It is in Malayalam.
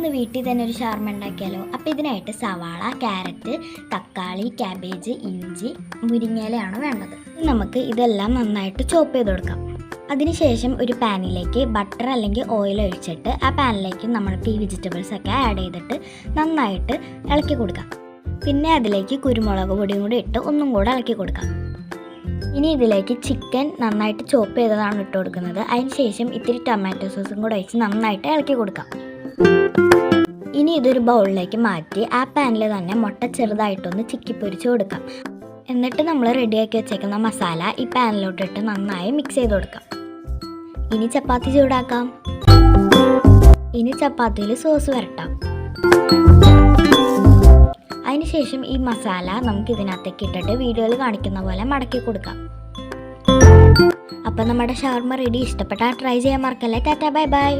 നമുക്കൊന്ന് വീട്ടിൽ തന്നെ ഒരു ഷവർമ ഉണ്ടാക്കിയാലോ. അപ്പോൾ ഇതിനായിട്ട് സവാള, ക്യാരറ്റ്, തക്കാളി, ക്യാബേജ്, ഇഞ്ചി, മുരിങ്ങയിലയാണ് വേണ്ടത്. നമുക്ക് ഇതെല്ലാം നന്നായിട്ട് ചോപ്പ് ചെയ്ത് കൊടുക്കാം. അതിനുശേഷം ഒരു പാനിലേക്ക് ബട്ടർ അല്ലെങ്കിൽ ഓയിൽ ഒഴിച്ചിട്ട് ആ പാനിലേക്ക് നമ്മൾക്ക് ഈ വെജിറ്റബിൾസ് ഒക്കെ ആഡ് ചെയ്തിട്ട് നന്നായിട്ട് ഇളക്കി കൊടുക്കാം. പിന്നെ അതിലേക്ക് കുരുമുളക് പൊടിയും കൂടി ഇട്ട് ഒന്നും കൂടെ ഇളക്കി കൊടുക്കാം. ഇനി ഇതിലേക്ക് ചിക്കൻ നന്നായിട്ട് ചോപ്പ് ചെയ്തതാണ് ഇട്ട് കൊടുക്കുന്നത്. അതിനുശേഷം ഇത്തിരി ടൊമാറ്റോ സോസും കൂടെ ഒഴിച്ച് നന്നായിട്ട് ഇളക്കി കൊടുക്കാം. ഇനി ഇതൊരു ബൗളിലേക്ക് മാറ്റി ആ പാനിൽ തന്നെ മുട്ട ചെറുതായിട്ടൊന്ന് ചിക്കി പൊരിച്ച് കൊടുക്കാം. എന്നിട്ട് നമ്മൾ റെഡിയാക്കി വെച്ചേക്കുന്ന മസാല ഈ പാനിലോട്ടിട്ട് നന്നായി മിക്സ് ചെയ്ത് കൊടുക്കാം. ഇനി ചപ്പാത്തി ചൂടാക്കാം. ഇനി ചപ്പാത്തിയിൽ സോസ് വരട്ടാം. അതിനുശേഷം ഈ മസാല നമുക്ക് ഇതിനകത്തേക്ക് ഇട്ടിട്ട് വീഡിയോയിൽ കാണിക്കുന്ന പോലെ മടക്കി കൊടുക്കാം. അപ്പം നമ്മുടെ ഷവർമ റെഡി. ഇഷ്ടപ്പെട്ടാൽ ട്രൈ ചെയ്യാൻ മറക്കല്ലേ. Tata, bye bye.